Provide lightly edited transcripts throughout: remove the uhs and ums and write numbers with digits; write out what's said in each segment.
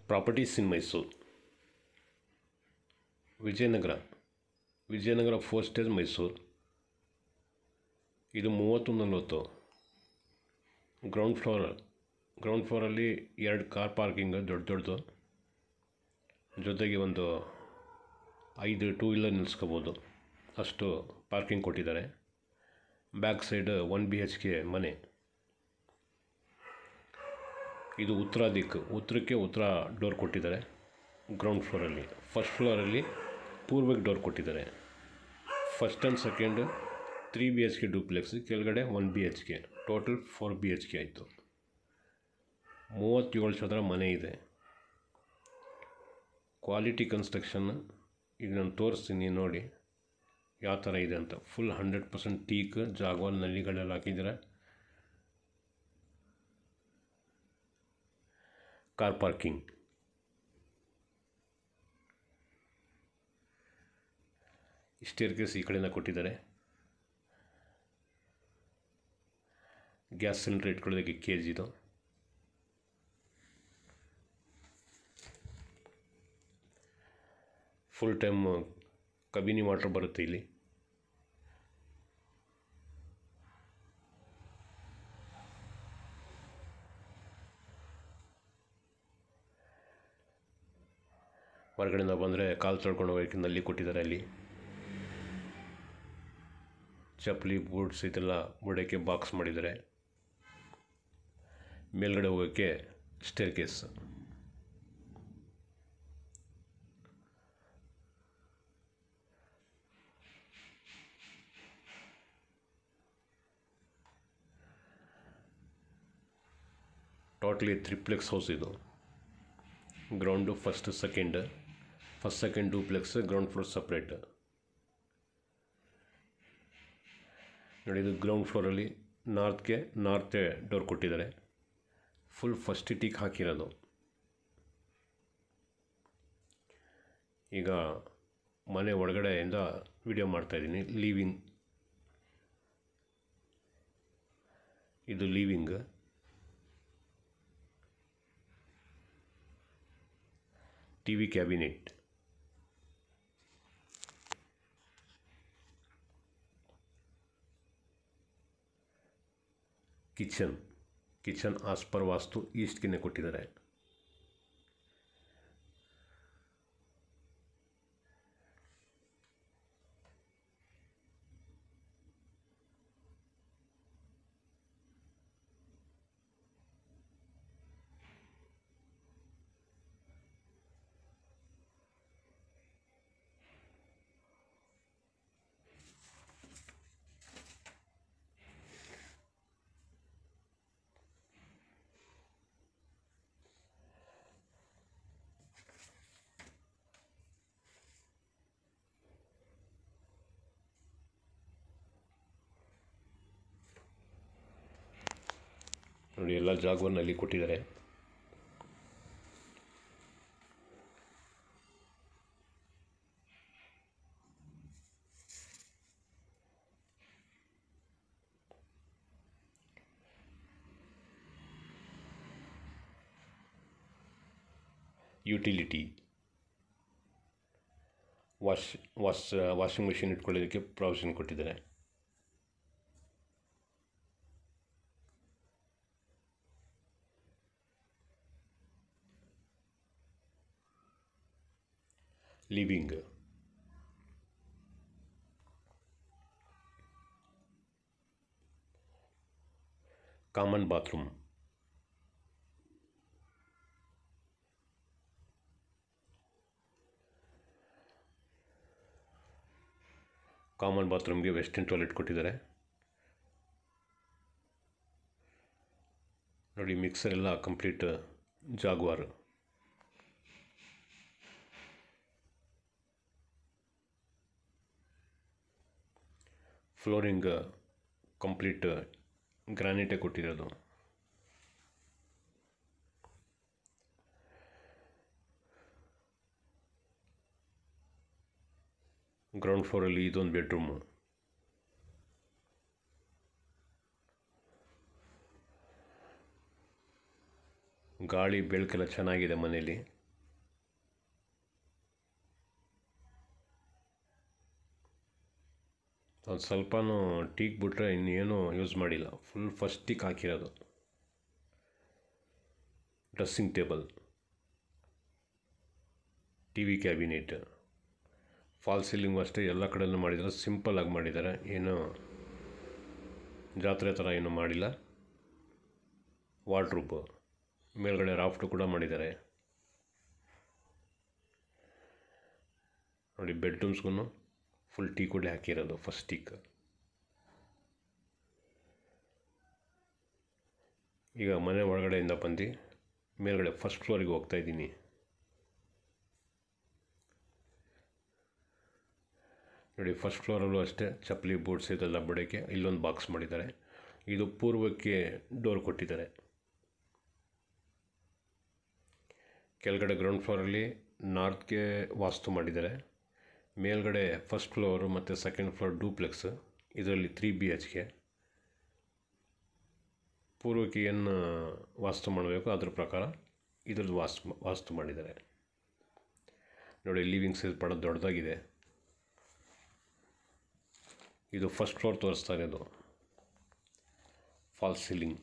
Properties ಇನ್ Mysuru. Vijayanagara 4 stage Mysuru. ಇದು 30-40. Ground ಫ್ಲೋರಲ್ಲಿ 2 car parking ದೊಡ್ಡದು, ಜೊತೆಗೆ ಒಂದು 5 ಟೂ ವೀಲರ್ ನಿಲ್ಲಿಸ್ಕೋಬೋದು ಅಷ್ಟು ಪಾರ್ಕಿಂಗ್ ಕೊಟ್ಟಿದ್ದಾರೆ. ಬ್ಯಾಕ್ ಸೈಡ್ 1 BHK ಮನೆ. ಇದು ಉತ್ತರಕ್ಕೆ ಉತ್ತರ ಡೋರ್ ಕೊಟ್ಟಿದ್ದಾರೆ ಗ್ರೌಂಡ್ ಫ್ಲೋರಲ್ಲಿ. ಫಸ್ಟ್ ಫ್ಲೋರಲ್ಲಿ ಪೂರ್ವಕ್ಕೆ ಡೋರ್ ಕೊಟ್ಟಿದ್ದಾರೆ. First and second 3 BHK duplex, ಕೆಳಗಡೆ 1 BHK, ಟೋಟಲ್ 4 BHK ಆಯಿತು. 37 ಚದರ ಮನೆ ಇದೆ. Quality construction. ಈಗ ನಾನು ತೋರಿಸ್ತೀನಿ ನೋಡಿ ಯಾವ ಥರ ಇದೆ ಅಂತ. ಫುಲ್ 100% ಟೀಕ್, ಜಾಗ್ವಾರ್ ನಲ್ಲಿಗಳೆಲ್ಲ ಹಾಕಿದ್ದಾರೆ. Car parking. ಸ್ಟೇರ್ಕೇಸ್ ಈ ಕಡೆಯಿಂದ ಕೊಟ್ಟಿದ್ದಾರೆ. ಗ್ಯಾಸ್ ಸಿಲಿಂಡರ್ ಇಟ್ಕೊಳ್ಳೋದಕ್ಕೆ ಕೇಜಿದು. ಫುಲ್ ಟೈಮ್ ಕಬಿನಿ ವಾಟರ್ ಬರುತ್ತೆ ಇಲ್ಲಿ. ಹೊರಗಡೆಯಿಂದ ಬಂದರೆ ಕಾಲು ತೊಳ್ಕೊಂಡು ಹೋಗೋಕ್ಕೆ ನಲ್ಲಿ ಕೊಟ್ಟಿದ್ದಾರೆ. ಅಲ್ಲಿ ಚಪ್ಪಲಿ, ಬೂಟ್ಸ್ ಇದೆಲ್ಲ ಬುಡಕ್ಕೆ ಬಾಕ್ಸ್ ಮಾಡಿದ್ದಾರೆ. ಮೇಲ್ಗಡೆ ಹೋಗೋಕ್ಕೆ ಸ್ಟೇರ್ಕೇಸ್. ಟೋಟಲಿ 3ಪ್ಲೆಕ್ಸ್ ಹೌಸ್ ಇದು. Ground first second duplex, ground floor separate. ನೋಡಿ, ಇದು ಗ್ರೌಂಡ್ ಫ್ಲೋರಲ್ಲಿ ನಾರ್ತ್ ಡೋರ್ ಕೊಟ್ಟಿದ್ದಾರೆ. ಫುಲ್ ಫಸ್ಟ್ ಟೀಕ್ ಹಾಕಿರೋದು. ಈಗ ಮನೆ ಒಳಗಡೆಯಿಂದ ವಿಡಿಯೋ ಮಾಡ್ತಾಯಿದ್ದೀನಿ. ಇದು living. TV cabinet. Kitchen as per vastu ಈಸ್ಟ್ಗೆ ಕೊಟ್ಟಿದ್ದಾರೆ. ನೋಡಿ, ಎಲ್ಲ ಜಾಗವನ್ನು ಅಲ್ಲಿ ಕೊಟ್ಟಿದ್ದಾರೆ. ಯುಟಿಲಿಟಿ, ವಾಷಿಂಗ್ ಮೆಷಿನ್ ಇಟ್ಕೊಳ್ಳೋದಕ್ಕೆ ಪ್ರಾವಿಷನ್ ಕೊಟ್ಟಿದ್ದಾರೆ. ಲಿವಿಂಗ್. Common bathroom. ಕಾಮನ್ ಬಾತ್ರೂಮ್ಗೆ ವೆಸ್ಟರ್ನ್ ಟಾಯ್ಲೆಟ್ ಕೊಟ್ಟಿದ್ದಾರೆ. ನೋಡಿ, ಮಿಕ್ಸರ್ ಎಲ್ಲ ಕಂಪ್ಲೀಟ್ ಜಾಗ್ವಾರ್. ಫ್ಲೋರಿಂಗ್ ಕಂಪ್ಲೀಟ್ ಗ್ರಾನೈಟೇ ಕೊಟ್ಟಿರೋದು. ಗ್ರೌಂಡ್ ಫ್ಲೋರಲ್ಲಿ ಇದೊಂದು ಬೆಡ್ರೂಮು. ಗಾಳಿ ಬೆಳಕೆಲ್ಲ ಚೆನ್ನಾಗಿದೆ ಮನೆಯಲ್ಲಿ. ಒಂದು ಸ್ವಲ್ಪನೂ ಟೀಕ್ ಬಿಟ್ಟರೆ ಇನ್ನೇನು ಯೂಸ್ ಮಾಡಿಲ್ಲ, ಫುಲ್ ಫಸ್ಟ್ ಟೀಕ್ ಹಾಕಿರೋದು. Dressing table, TV cabinet, fall ceiling ಅಷ್ಟೇ ಎಲ್ಲ ಕಡೆಯೂ ಮಾಡಿದ್ದಾರೆ. ಸಿಂಪಲ್ಲಾಗಿ ಮಾಡಿದ್ದಾರೆ, ಏನು ಜಾತ್ರೆ ಥರ ಏನು ಮಾಡಿಲ್ಲ. ವಾರ್ಡ್ರೋಬ್, ಮೇಲ್ಗಡೆ ರಾಫ್ಟು ಕೂಡ ಮಾಡಿದ್ದಾರೆ ನೋಡಿ. ಬೆಡ್ರೂಮ್ಸ್ಗೂ ಫುಲ್ ಟೀಕ್ ಕೂಡ ಹಾಕಿರೋದು, ಫಸ್ಟ್ ಟೀಕ್. ಈಗ ಮನೆ ಒಳಗಡೆಯಿಂದ ಬಂದು ಮೇಲ್ಗಡೆ ಫಸ್ಟ್ ಫ್ಲೋರಿಗೆ ಹೋಗ್ತಾಯಿದ್ದೀನಿ. ನೋಡಿ, ಫಸ್ಟ್ ಫ್ಲೋರಲ್ಲೂ ಅಷ್ಟೇ ಚಪ್ಪಲಿ ಬೂಟ್ಸ್ ಇದೆಲ್ಲ ಬಿಡೋಕ್ಕೆ ಇಲ್ಲೊಂದು ಬಾಕ್ಸ್ ಮಾಡಿದ್ದಾರೆ. ಇದು ಪೂರ್ವಕ್ಕೆ ಡೋರ್ ಕೊಟ್ಟಿದ್ದಾರೆ. ಕೆಳಗಡೆ ಗ್ರೌಂಡ್ ಫ್ಲೋರಲ್ಲಿ ನಾರ್ತ್ಗೆ ವಾಸ್ತು ಮಾಡಿದ್ದಾರೆ. ಮೇಲ್ಗಡೆ ಫಸ್ಟ್ ಫ್ಲೋರು ಮತ್ತು ಸೆಕೆಂಡ್ ಫ್ಲೋರ್ ಡೂಪ್ಲೆಕ್ಸ್, ಇದರಲ್ಲಿ 3 BHK. ಪೂರ್ವಕ್ಕೆ ಏನು ವಾಸ್ತು ಮಾಡಬೇಕು ಅದ್ರ ಪ್ರಕಾರ ಇದರಲ್ಲಿ ವಾಸ್ತು ಮಾಡಿದ್ದಾರೆ ನೋಡಿ. ಲಿವಿಂಗ್ ಸ್ಪೇಸ್ ಬಹಳ ದೊಡ್ಡದಾಗಿದೆ. ಇದು ಫಸ್ಟ್ ಫ್ಲೋರ್ ತೋರಿಸ್ತಾ ಇರೋದು, ಫಾಲ್ ಸೀಲಿಂಗ್.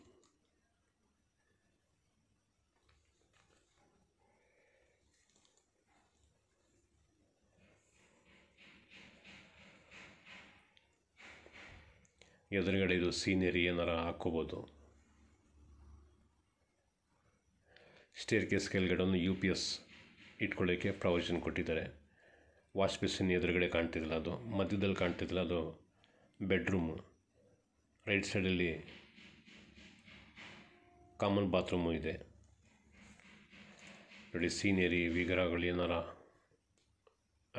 ಎದುರುಗಡೆ ಇದು ಸೀನರಿ ಏನಾರ ಹಾಕ್ಕೋಬೋದು. ಸ್ಟೇರ್ ಕೇಸ್ ಕೆಳಗಡೆ ಒಂದು UPS ಇಟ್ಕೊಳ್ಳೋಕ್ಕೆ ಪ್ರಾವಿಷನ್ ಕೊಟ್ಟಿದ್ದಾರೆ. ವಾಶ್ ಬೇಸಿನ್ ಎದುರುಗಡೆ ಕಾಣ್ತಿದ್ದಿಲ್ಲ, ಅದು ಮಧ್ಯದಲ್ಲಿ ಕಾಣ್ತಿದ್ದಿಲ್ಲ, ಅದು ಬೆಡ್ರೂಮು. ರೈಟ್ ಸೈಡಲ್ಲಿ ಕಾಮನ್ ಬಾತ್ರೂಮು ಇದೆ ನೋಡಿ. ಸೀನರಿ ವಿಗ್ರಹಗಳು ಏನಾರ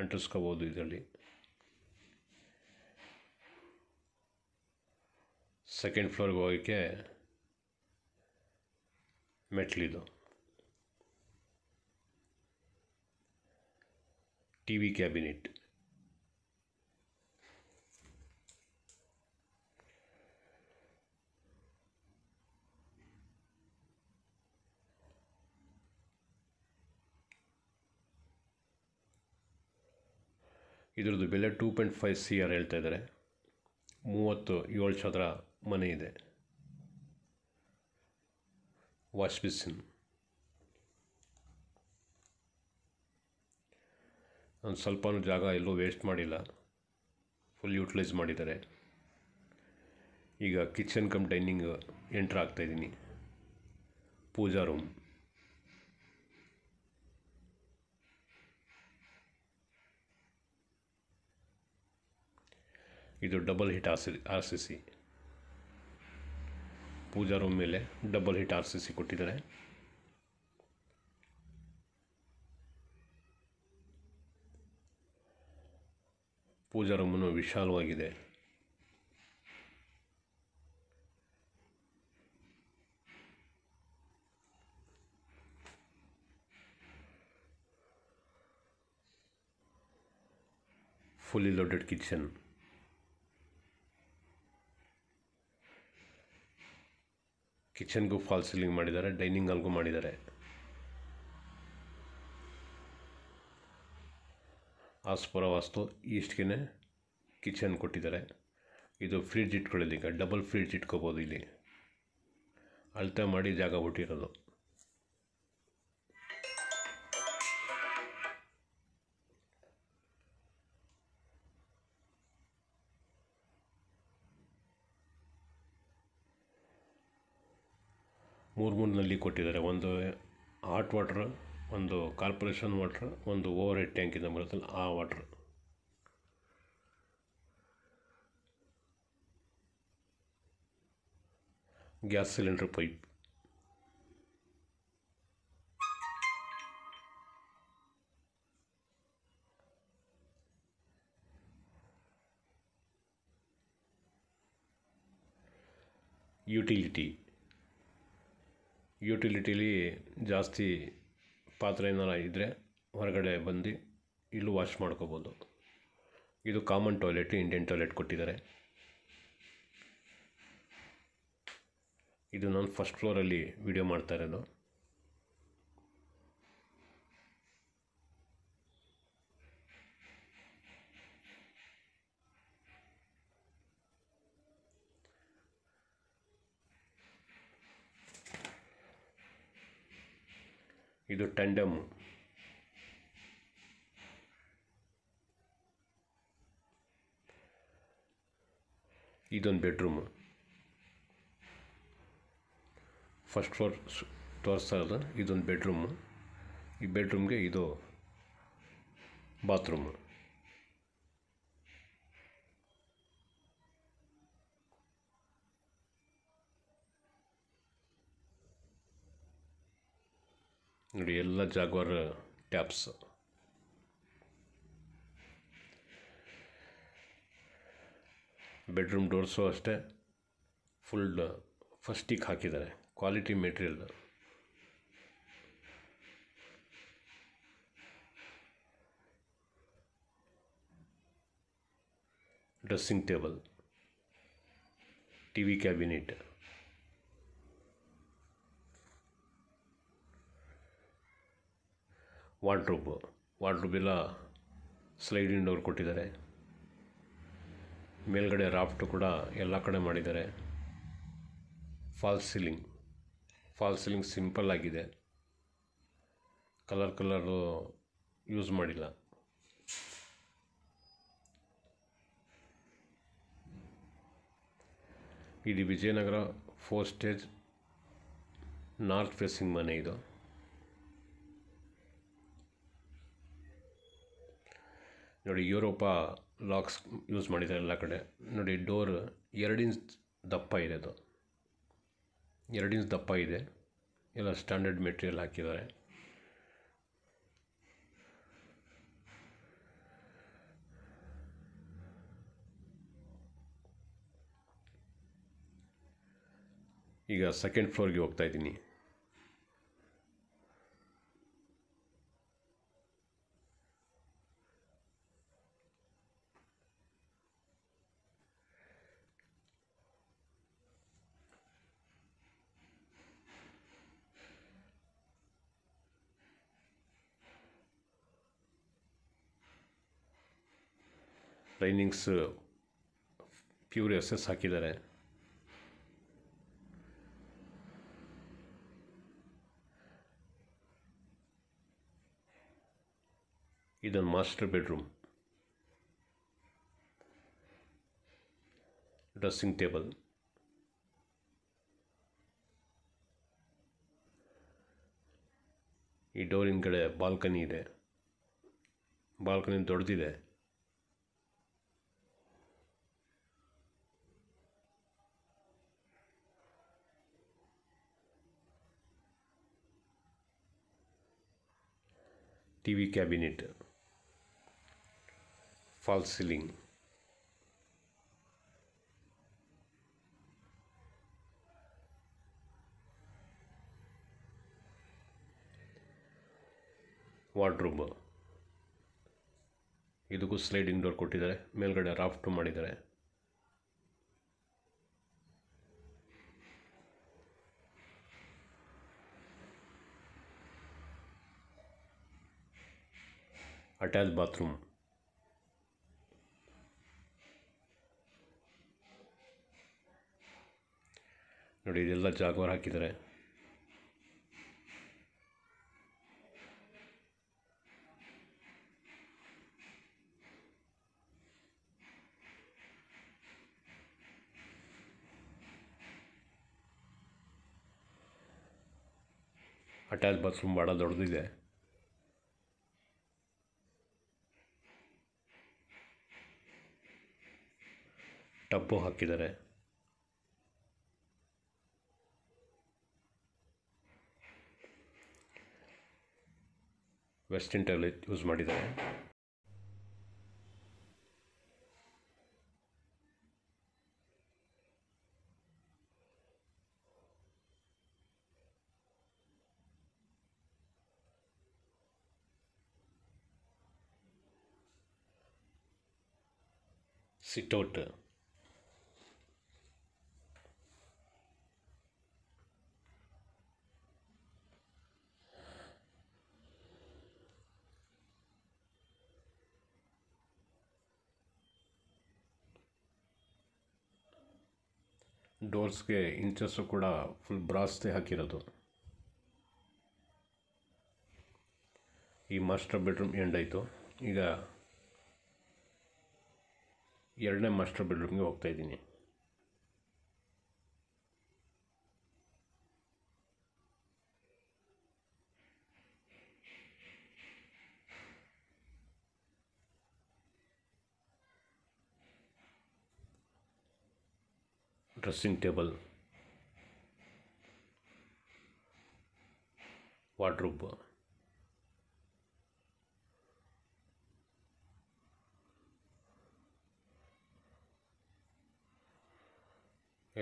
ಅಂಟಿಸ್ಕೋಬೋದು ಇದರಲ್ಲಿ. ಸೆಕೆಂಡ್ ಫ್ಲೋರ್ಗೆ ಹೋಗೋಕ್ಕೆ ಮೆಟ್ಲಿದು. ಟಿ ವಿ ಕ್ಯಾಬಿನೆಟ್, ಇದ್ರದ್ದು ಬೆಲೆ 2.5 CR ಹೇಳ್ತಾ ಇದ್ದಾರೆ. 37 ಚದರ ಮನೆ ಇದೆ. ವಾಶ್ ಬೇಸಿನ್, ಒಂದು ಸ್ವಲ್ಪನೂ ಜಾಗ ಎಲ್ಲೂ ವೇಸ್ಟ್ ಮಾಡಿಲ್ಲ, ಫುಲ್ ಯೂಟಿಲೈಸ್ ಮಾಡಿದ್ದಾರೆ. ಈಗ ಕಿಚನ್ ಕಮ್ ಡೈನಿಂಗ್ ಎಂಟ್ರ್ ಆಗ್ತಾಯಿದ್ದೀನಿ. ಪೂಜಾ ರೂಮ್, ಇದು double height RCC. Pooja room ಮೇಲೆ ಡಬಲ್ ಹಿಟ್ RCC ಕೊಟ್ಟಿದ್ದಾರೆ. ಪೂಜಾ ರೂಮನ್ನು ವಿಶಾಲವಾಗಿದೆ. Fully loaded kitchen. ಕಿಚನ್ಗೂ ಫಾಲ್ ಸೀಲಿಂಗ್ ಮಾಡಿದ್ದಾರೆ, ಡೈನಿಂಗ್ ಹಾಲ್ಗೂ ಮಾಡಿದ್ದಾರೆ. ಆಸ್ಪುರ ವಾಸ್ತು ಈಸ್ಟ್ಗೆ ಕಿಚನ್ ಕೊಟ್ಟಿದ್ದಾರೆ. ಇದು ಫ್ರಿಡ್ಜ್ ಇಟ್ಕೊಳ್ಳೋದು, ಈಗ ಡಬಲ್ ಫ್ರಿಡ್ಜ್ ಇಟ್ಕೋಬೋದು. ಇಲ್ಲಿ ಅಳತೆ ಮಾಡಿ ಜಾಗ ಬಿಟ್ಟಿರೋದು. ಮೂರು ನಲ್ಲಿ ಕೊಟ್ಟಿದ್ದಾರೆ. ಒಂದು ಹಾಟ್ ವಾಟ್ರ್, ಒಂದು ಕಾರ್ಪೊರೇಷನ್ ವಾಟ್ರ್, ಒಂದು ಓವರ್ ಹೆಡ್ ಟ್ಯಾಂಕಿಂದ ಬರುತ್ತಲ್ಲ ಆ ವಾಟ್ರ್. ಗ್ಯಾಸ್ ಸಿಲಿಂಡರ್ ಪೈಪ್, ಯುಟಿಲಿಟಿಲಿ ಜಾಸ್ತಿ ಪಾತ್ರೆ ಏನಾರ ಇದ್ದರೆ ಹೊರಗಡೆ ಬಂದು ಇಲ್ಲೂ ವಾಶ್ ಮಾಡ್ಕೋಬೋದು. ಇದು ಕಾಮನ್ ಟಾಯ್ಲೆಟ್, ಇಂಡಿಯನ್ ಟಾಯ್ಲೆಟ್ ಕೊಟ್ಟಿದ್ದಾರೆ. ಇದು ನಾನು ಫಸ್ಟ್ ಫ್ಲೋರಲ್ಲಿ ವಿಡಿಯೋ ಮಾಡ್ತಾ ಇರೋದು. ಇದು ಟ್ಯಾಂಡಮ್. ಇದೊಂದು ಬೆಡ್ರೂಮು. ಫಸ್ಟ್ ಫ್ಲೋರ್ ತೋರಿಸ್ತಾ ಇರೋದು ಇದೊಂದು ಬೆಡ್ರೂಮು. ಈ ಬೆಡ್ರೂಮ್ಗೆ ಇದು ಬಾತ್ರೂಮು. ನೋಡಿ ಎಲ್ಲ ಜಾಗ್ವಾರ್ ಟ್ಯಾಪ್ಸ್. ಬೆಡ್ರೂಮ್ ಡೋರ್ಸು ಅಷ್ಟೇ ಫುಲ್ ಫಸ್ಟಿಗೆ ಹಾಕಿದ್ದಾರೆ, quality material. Dressing table, TV cabinet, wardrobe ಎಲ್ಲ ಸ್ಲೈಡಿಂಗ್ ಡೋರ್ ಕೊಟ್ಟಿದ್ದಾರೆ. ಮೇಲ್ಗಡೆ ರಾಫ್ಟು ಕೂಡ ಎಲ್ಲ ಕಡೆ ಮಾಡಿದ್ದಾರೆ. ಫಾಲ್ಸ್ ಸೀಲಿಂಗ್ ಸಿಂಪಲ್ ಆಗಿದೆ, ಕಲರು ಯೂಸ್ ಮಾಡಿಲ್ಲ. ಇದು ವಿಜಯನಗರ 4 ಸ್ಟೇಜ್ ನಾರ್ತ್ ಫೇಸಿಂಗ್ ಮನೆ. ಇದು ನೋಡಿ ಯುರೋಪಾ ಲಾಕ್ಸ್ ಯೂಸ್ ಮಾಡಿದ್ದಾರೆ ಎಲ್ಲ ಕಡೆ. ನೋಡಿ ಡೋರ್ 2 ಇಂಚ್ ದಪ್ಪ ಇದೆ. ಅದು 2 ಇಂಚ್ ದಪ್ಪ ಇದೆ. ಎಲ್ಲ ಸ್ಟ್ಯಾಂಡರ್ಡ್ ಮೆಟೀರಿಯಲ್ ಹಾಕಿದ್ದಾರೆ. ಈಗ ಸೆಕೆಂಡ್ ಫ್ಲೋರ್ಗೆ ಹೋಗ್ತಾ ಇದ್ದೀನಿ. ಲೈನಿಂಗ್ಸ್ ಪ್ಯೂರ್ SS ಹಾಕಿದ್ದಾರೆ. ಇದೊಂದು ಮಾಸ್ಟರ್ ಬೆಡ್ರೂಮ್. ಡ್ರೆಸ್ಸಿಂಗ್ ಟೇಬಲ್, ಈ ಡೋರ್ ಹಿಂದ್ಗಡೆ ಬಾಲ್ಕನಿ ಇದೆ. ಬಾಲ್ಕನಿ ದೊಡ್ಡದಿದೆ. TV cabinet, false ceiling, wardrobe, ಇದಕ್ಕೂ ಸ್ಲೈಡಿಂಗ್ ಡೋರ್ ಕೊಟ್ಟಿದ್ದಾರೆ. ಮೇಲ್ಗಡೆ ರಾಫ್ಟು ಮಾಡಿದ್ದಾರೆ. ಅಟ್ಯಾಚ್ ಬಾತ್ರೂಮ್, ನೋಡಿ ಇದೆಲ್ಲ ಜಾಗ್ವಾರ್ ಹಾಕಿದ್ದಾರೆ. ಅಟ್ಯಾಚ್ ಬಾತ್ರೂಮ್ ಭಾಳ ದೊಡ್ಡದಿದೆ. ಟಬ್ಬು ಹಾಕಿದ್ದಾರೆ. ವೆಸ್ಟರ್ನ್ ಟಾಯ್ಲೆಟ್ ಯೂಸ್ ಮಾಡಿದ್ದಾರೆ. ಸಿಟ್ಔಟ್, ಡೋರ್ಸ್ಗೆ ಇಂಚಸ್ಸು ಕೂಡ ಫುಲ್ ಬ್ರಾಸ್ದೇ ಹಾಕಿರೋದು. ಈ ಮಾಸ್ಟರ್ ಬೆಡ್ರೂಮ್ ಎಂಡ್ ಆಯಿತು. ಈಗ ಎರಡನೇ ಮಾಸ್ಟರ್ ಬೆಡ್ರೂಮ್ಗೆ ಹೋಗ್ತಾಯಿದ್ದೀನಿ. ಡ್ರೆಸ್ಸಿಂಗ್ ಟೇಬಲ್, ವಾರ್ಡ್ರೋಬ್,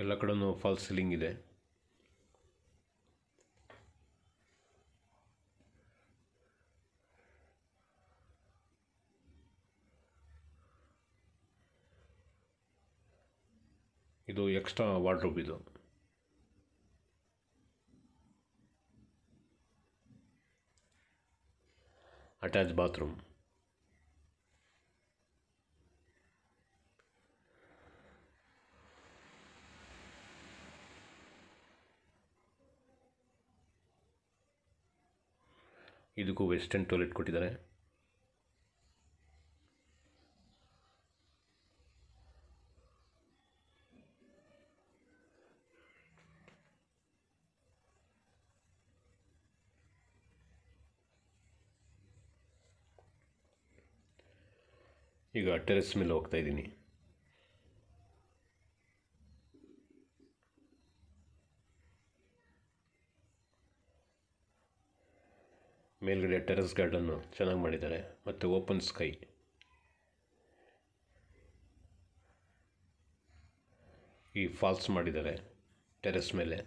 ಎಲ್ಲ ಕಡೆನೂ ಫಾಲ್ಸ್ ಸೀಲಿಂಗ್ ಇದೆ. ಇದು ಎಕ್ಸ್ಟ್ರಾ ವಾರ್ಡ್ರೋಬ್. ಇದು ಅಟ್ಯಾಚ್ ಬಾತ್ರೂಮ್. ಇದಕ್ಕೂ ವೆಸ್ಟರ್ನ್ ಟಾಯ್ಲೆಟ್ ಕೊಟ್ಟಿದ್ದಾರೆ. ಈಗ ಟೆರೆಸ್ ಮೇಲೆ ಹೋಗ್ತಾ ಇದ್ದೀನಿ. ಮೇಲ್ಗಡೆ ಟೆರೆಸ್ ಗಾರ್ಡನ್ನು ಚೆನ್ನಾಗಿ ಮಾಡಿದ್ದಾರೆ ಮತ್ತು ಓಪನ್ ಸ್ಕೈ. ಈ ಫಾಲ್ಸ್ ಮಾಡಿದ್ದಾರೆ ಟೆರೆಸ್ ಮೇಲೆ.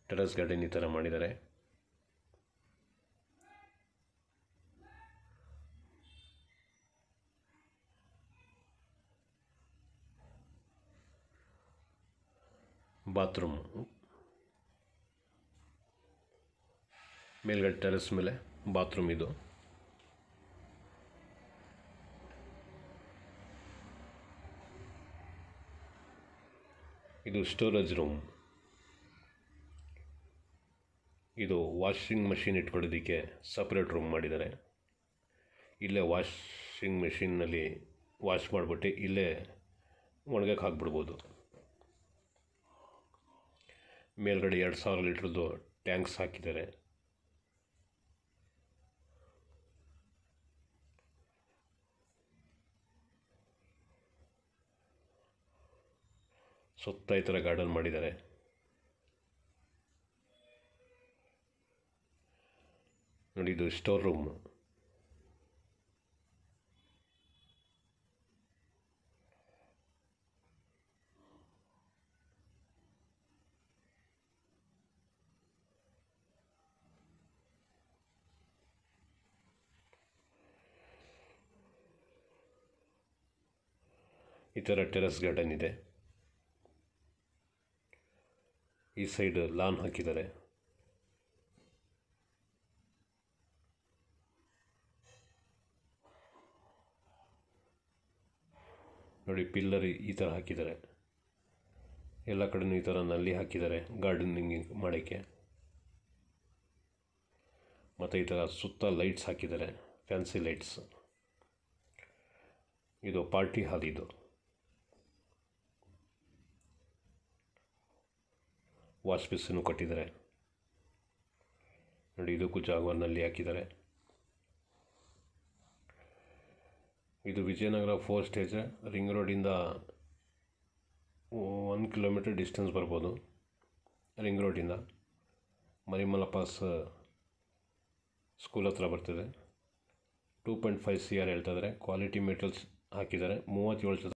ಟೆರೆಸ್ ಗಾರ್ಡನ್ ಈ ಥರ ಮಾಡಿದ್ದಾರೆ. ಬಾತ್ರೂಮ್ ಮೇಲ್ಗಡೆ ಟೆರೆಸ್ ಮೇಲೆ ಬಾತ್ರೂಮ್. ಇದು ಸ್ಟೋರೇಜ್ ರೂಮ್. ಇದು ವಾಷಿಂಗ್ ಮಷಿನ್ ಇಟ್ಕೊಳ್ಳೋದಕ್ಕೆ ಸಪ್ರೇಟ್ ರೂಮ್ ಮಾಡಿದ್ದಾರೆ. ಇಲ್ಲೇ ವಾಷಿಂಗ್ ಮೆಷಿನ್ನಲ್ಲಿ ವಾಶ್ ಮಾಡಿಬಿಟ್ಟು ಇಲ್ಲೇ ಒಣಗಕ್ಕೆ ಹಾಕ್ಬಿಡ್ಬೋದು. ಮೇಲ್ಗಡೆ 2000 ಲೀಟ್ರದ್ದು ಟ್ಯಾಂಕ್ಸ್ ಹಾಕಿದ್ದಾರೆ. ಸುತ್ತ ಈ ಥರ ಗಾರ್ಡನ್ ಮಾಡಿದ್ದಾರೆ. ನೋಡಿ, ಇದು ಸ್ಟೋರ್ ರೂಮ್. ಈ ಥರ ಟೆರೆಸ್ ಗಾರ್ಡನ್ ಇದೆ. ಈ ಸೈಡ್ ಲಾನ್ ಹಾಕಿದ್ದಾರೆ. ನೋಡಿ, ಪಿಲ್ಲರ್ ಈ ಥರ ಹಾಕಿದ್ದಾರೆ. ಎಲ್ಲ ಕಡೆನೂ ಈ ಥರ ನಲ್ಲಿ ಹಾಕಿದ್ದಾರೆ ಗಾರ್ಡನಿಂಗ್ ಮಾಡೋಕ್ಕೆ. ಮತ್ತು ಈ ಥರ ಸುತ್ತ ಲೈಟ್ಸ್ ಹಾಕಿದ್ದಾರೆ, ಫ್ಯಾನ್ಸಿ ಲೈಟ್ಸ್. ಇದು ಪಾರ್ಟಿ ಹಾಲ್. ಇದು ವಾಶ್ ಬೇಸಿನ್ ಕೊಟ್ಟಿದ್ದಾರೆ. ನೋಡಿ, ಇದಕ್ಕೂ ಜಾಗವನ್ನಲ್ಲಿ ಹಾಕಿದ್ದಾರೆ. ಇದು ವಿಜಯನಗರ 4 ಸ್ಟೇಜ್. ರಿಂಗ್ ರೋಡಿಂದ 1 ಕಿಲೋಮೀಟರ್ ಡಿಸ್ಟೆನ್ಸ್ ಬರ್ಬೋದು. ರಿಂಗ್ ರೋಡಿಂದ ಮರಿಮಲ ಪಾಸ್ ಸ್ಕೂಲ್ ಹತ್ರ ಬರ್ತದೆ. 2.5 CR ಹೇಳ್ತಾ ಇದ್ದಾರೆ. ಕ್ವಾಲಿಟಿ ಮೆಟೀರಿಯಲ್ಸ್ ಹಾಕಿದ್ದಾರೆ. 37